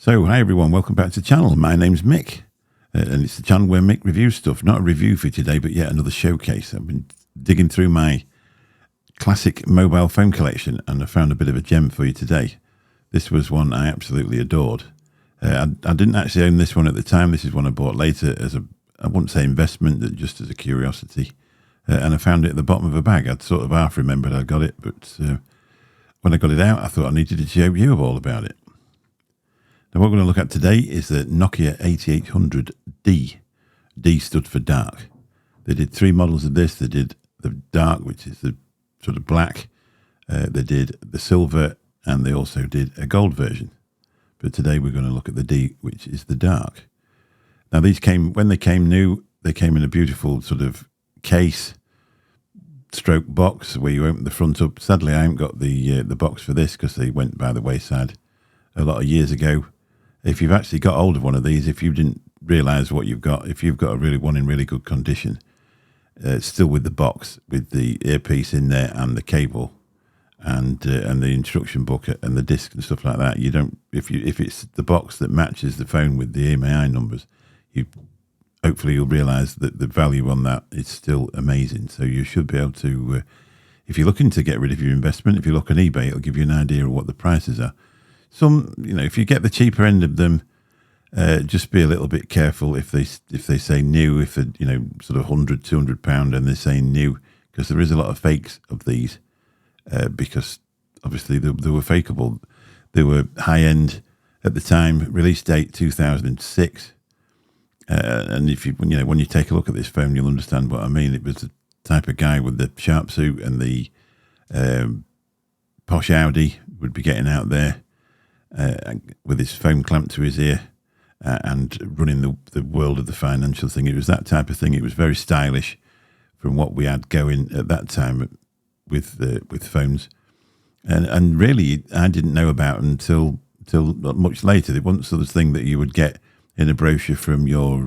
So, hi everyone, welcome back to the channel. My name's Mick, and it's the channel where Mick reviews stuff. Not a review for today, but yet another showcase. I've been digging through my classic mobile phone collection, and I found a bit of a gem for you today. This was one I absolutely adored. I didn't actually own this one at the time. This is one I bought later as I wouldn't say investment, but just as a curiosity. And I found it at the bottom of a bag. I'd sort of half remembered I got it, but when I got it out, I thought I needed to show you all about it. Now, what we're going to look at today is the Nokia 8800D. D stood for dark. They did three models of this. They did the dark, which is the sort of black. They did the silver, and they also did a gold version. But today we're going to look at the D, which is the dark. Now, these came, when they came new, they came in a beautiful sort of case, stroke box, where you open the front up. Sadly, I haven't got the box for this because they went by the wayside a lot of years ago. If you've actually got hold of one of these, if you didn't realise what you've got, if you've got a really one in really good condition, still with the box, with the earpiece in there and the cable, and the instruction book and the disc and stuff like that, you don't. If it's the box that matches the phone with the EMI numbers, hopefully you'll realise that the value on that is still amazing. So you should be able to, if you're looking to get rid of your investment, if you look on eBay, it'll give you an idea of what the prices are. Some, if you get the cheaper end of them, just be a little bit careful if they say new, if they're, sort of £100, £200 and they're saying new, because there is a lot of fakes of these, because obviously they were fakeable. They were high end at the time, release date 2006. And if when you take a look at this phone, you'll understand what I mean. It was the type of guy with the sharp suit and the posh Audi would be getting out there with his phone clamped to his ear and running the world of the financial thing. It was that type of thing. It was very stylish from what we had going at that time with phones. And really, I didn't know about until not much later. It wasn't sort of thing that you would get in a brochure from your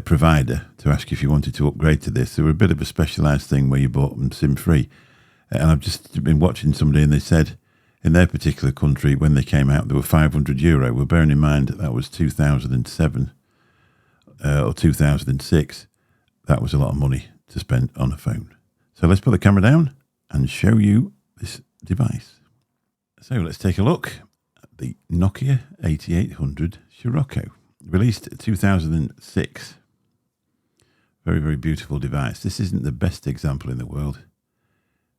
provider to ask if you wanted to upgrade to this. They were a bit of a specialised thing where you bought them SIM-free. And I've just been watching somebody, and they said in their particular country, when they came out, they were €500. Well, bearing in mind that was 2007 or 2006, that was a lot of money to spend on a phone. So let's put the camera down and show you this device. So let's take a look at the Nokia 8800 Sirocco, released 2006. Very, very beautiful device. This isn't the best example in the world,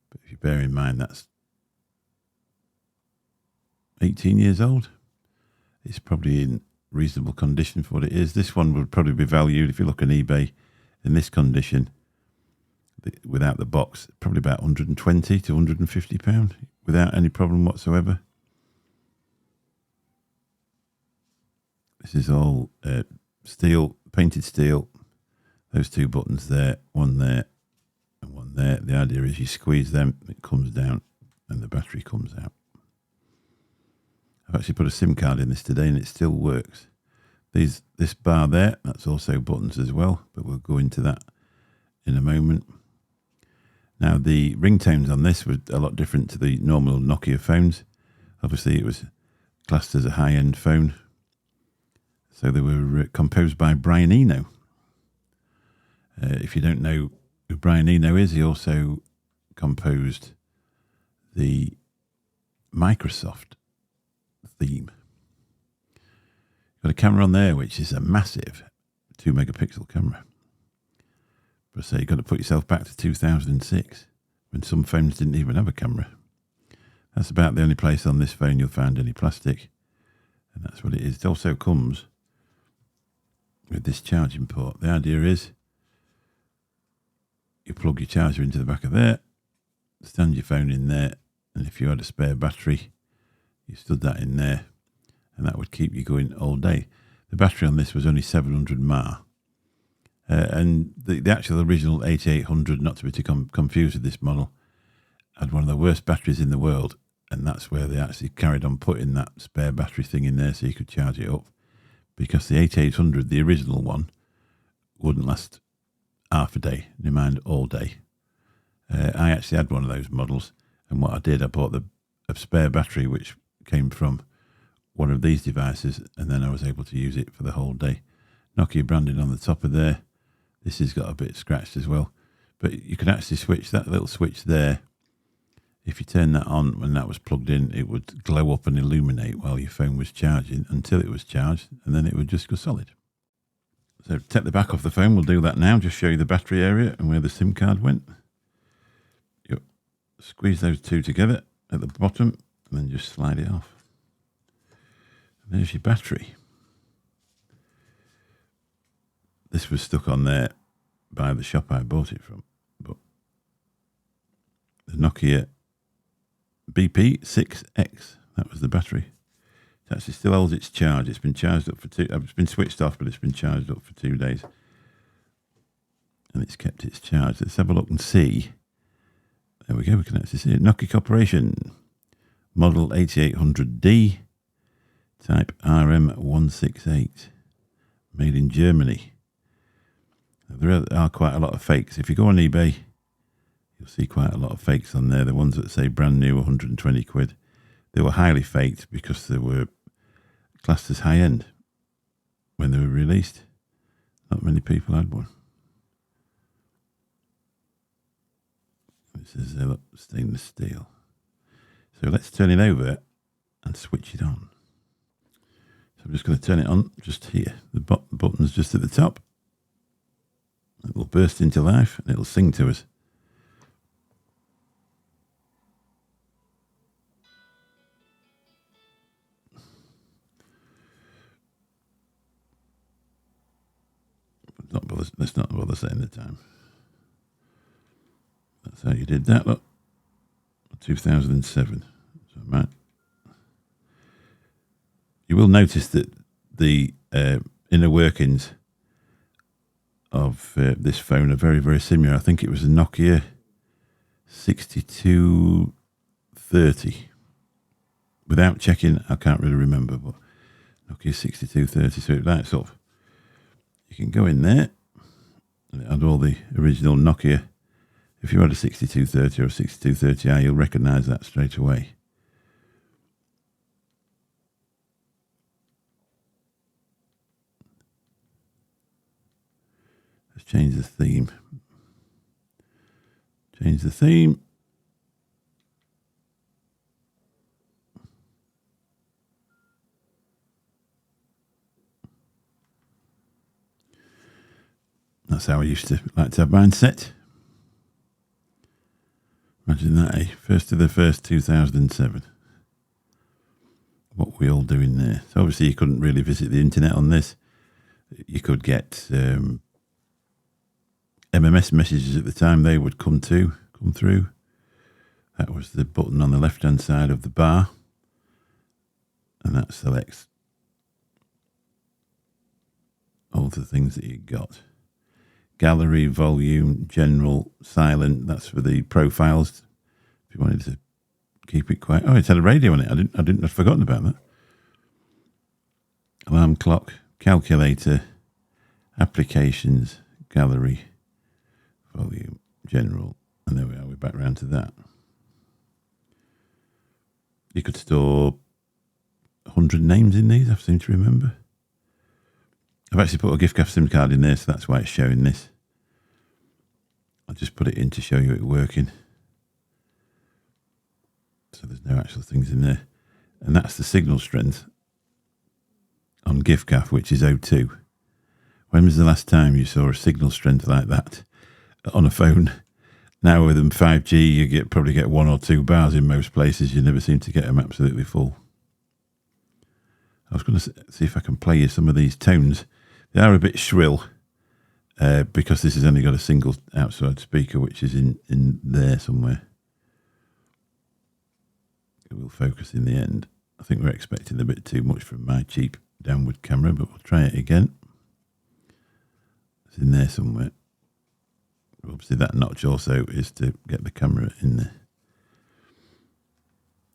but if you bear in mind that's 18 years old, it's probably in reasonable condition for what it is. This one would probably be valued, if you look on eBay, in this condition, without the box, probably about £120 to £150 without any problem whatsoever. This is all steel, painted steel. Those two buttons there, one there and one there. The idea is you squeeze them, it comes down and the battery comes out. I've actually put a SIM card in this today and it still works. This bar there, that's also buttons as well, but we'll go into that in a moment. Now, the ringtones on this were a lot different to the normal Nokia phones. Obviously, it was classed as a high-end phone. So they were composed by Brian Eno. If you don't know who Brian Eno is, he also composed the Microsoft theme. Got a camera on there, which is a massive 2 megapixel camera. But say you've got to put yourself back to 2006 when some phones didn't even have a camera. That's about the only place on this phone you'll find any plastic, and that's what it is. It also comes with this charging port. The idea is you plug your charger into the back of there, stand your phone in there, and if you had a spare battery, you stood that in there, and that would keep you going all day. The battery on this was only 700 mAh. And the actual original 8800, not to be confused with this model, had one of the worst batteries in the world, and that's where they actually carried on putting that spare battery thing in there so you could charge it up, because the 8800, the original one, wouldn't last half a day, never mind all day. I actually had one of those models, and what I did, I bought a spare battery which came from one of these devices, and then I was able to use it for the whole day. Nokia branding on the top of there. This has got a bit scratched as well, but you can actually switch that little switch there. If you turn that on when that was plugged in, it would glow up and illuminate while your phone was charging until it was charged, and then it would just go solid. So take the back off the phone. We'll do that now. Just show you the battery area and where the SIM card went. You squeeze those two together at the bottom and then just slide it off. And there's your battery. This was stuck on there by the shop I bought it from, but the Nokia BP6X, that was the battery. It actually still holds its charge. It's been charged up for it's been switched off, but it's been charged up for 2 days. And it's kept its charge. Let's have a look and see. There we go, we can actually see it. Nokia Corporation, model 8800D, type RM168, made in Germany. There are quite a lot of fakes. If you go on eBay, you'll see quite a lot of fakes on there. The ones that say brand new, 120 quid. They were highly faked because they were classed as high end when they were released. Not many people had one. This is stainless steel. So let's turn it over and switch it on. So I'm just going to turn it on just here. The button's just at the top. It will burst into life and it'll sing to us. Let's not bother saying the time. That's how you did that, look. 2007. So, right. You will notice that the inner workings of this phone are very, very similar. I think it was a Nokia 6230. Without checking, I can't really remember, but Nokia 6230. So it lights up. You can go in there and it had all the original Nokia. If you had a 6230 or a 6230i, you'll recognise that straight away. Let's change the theme. Change the theme. That's how I used to like to have mine set. Imagine that, eh? 1st of the 1st, 2007. What we all doing there. So obviously you couldn't really visit the internet on this. You could get MMS messages at the time. They would come through. That was the button on the left-hand side of the bar. And that selects all the things that you got. Gallery, volume, general, silent. That's for the profiles. If you wanted to keep it quiet. Oh, it had a radio on it. I'd forgotten about that. Alarm clock, calculator, applications, gallery, volume, general. And there we are. We're back round to that. You could store 100 names in these, I seem to remember. I've actually put a gift card SIM card in there, so that's why it's showing this. I'll just put it in to show you it working. So there's no actual things in there. And that's the signal strength on GiftGaf, which is 02. When was the last time you saw a signal strength like that on a phone? Now with them 5G, you probably get 1 or 2 bars in most places. You never seem to get them absolutely full. I was going to see if I can play you some of these tones. They are a bit shrill because this has only got a single outside speaker, which is in there somewhere. It will focus in the end. I think we're expecting a bit too much from my cheap downward camera, but we'll try it again. It's in there somewhere. Obviously that notch also is to get the camera in there.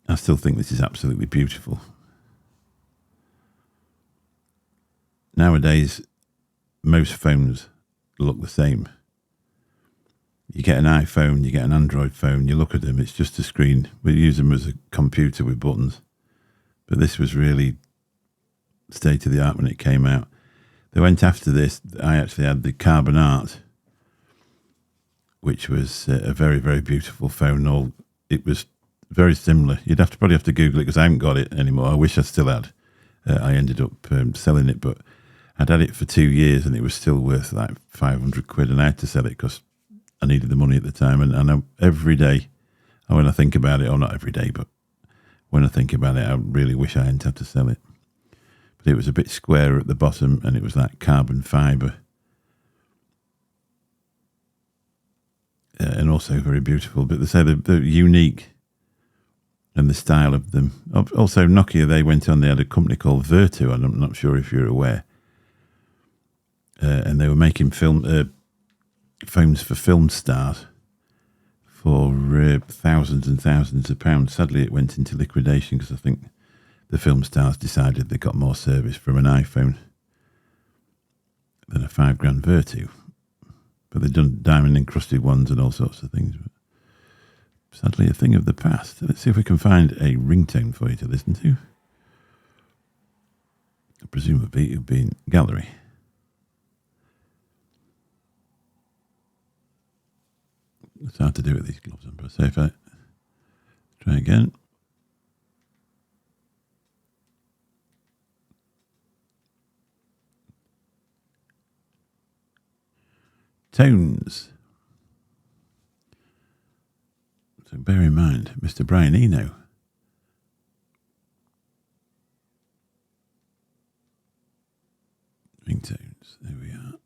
I still think this is absolutely beautiful. Nowadays, most phones look the same. You get an iPhone, you get an Android phone, you look at them, it's just a screen. We use them as a computer with buttons. But this was really state of the art when it came out. They went after this. I actually had the Carbon Art, which was a very, very beautiful phone. It was very similar. You'd probably have to Google it because I haven't got it anymore. I wish I still had. I ended up selling it, but I'd had it for 2 years and it was still worth like 500 quid, and I had to sell it because I needed the money at the time. And every day, when I think about it, or not every day, but when I think about it, I really wish I hadn't had to sell it. But it was a bit square at the bottom and it was like carbon fibre. And also very beautiful. But they say they're unique, and the style of them. Also, Nokia, they had a company called Virtu, and I'm not sure if you're aware. And they were making phones for film stars for thousands and thousands of pounds. Sadly, it went into liquidation because I think the film stars decided they got more service from an iPhone than a $5,000 Virtu. But they've done diamond encrusted ones and all sorts of things. But sadly, a thing of the past. Let's see if we can find a ringtone for you to listen to. Presumably, it'll be in gallery. It's hard to do with these gloves on, but so if I try again. Tones. So bear in mind, Mr. Brian Eno. Ringtones, there we are.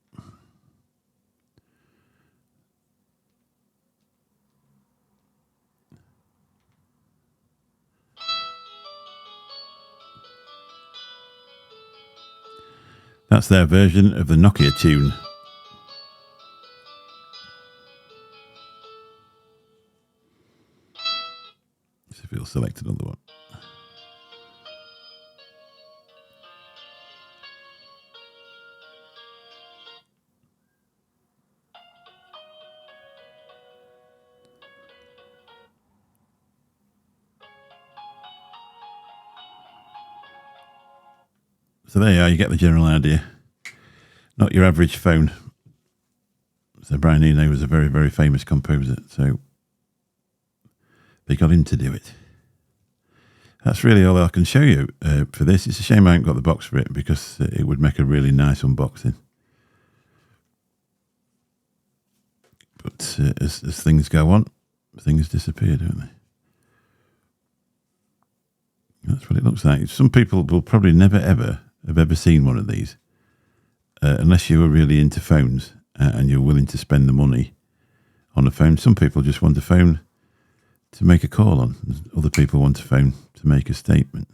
That's their version of the Nokia tune. See if it'll select another one. So there you are, you get the general idea. Not your average phone. So Brian Eno was a very, very famous composer, so they got him to do it. That's really all I can show you for this. It's a shame I haven't got the box for it because it would make a really nice unboxing. But as things go on, things disappear, don't they? That's what it looks like. Some people will probably never, ever have ever seen one of these unless you were really into phones and you're willing to spend the money on a phone. Some people just want a phone to make a call on. Other people want a phone to make a statement.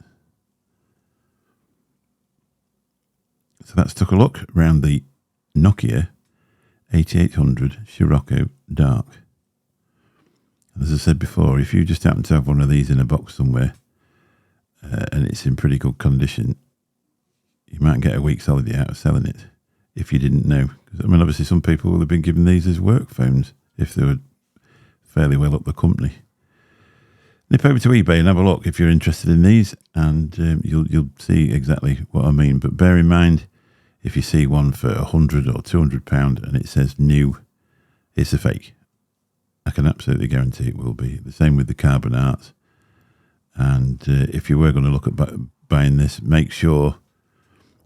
So that's took a look around the Nokia 8800 Sirocco Dark. As I said before, if you just happen to have one of these in a box somewhere and it's in pretty good condition, you might get a week's holiday out of selling it if you didn't know. I mean, obviously some people will have been given these as work phones if they were fairly well up the company. Nip over to eBay and have a look if you're interested in these, and you'll see exactly what I mean. But bear in mind, if you see one for £100 or £200 and it says new, it's a fake. I can absolutely guarantee it will be. The same with the Carbon Art. And if you were going to look at buying this, make sure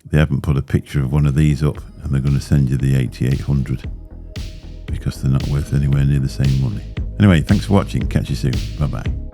they haven't put a picture of one of these up and they're going to send you the 8800 because they're not worth anywhere near the same money. Anyway, thanks for watching. Catch you soon. Bye-bye.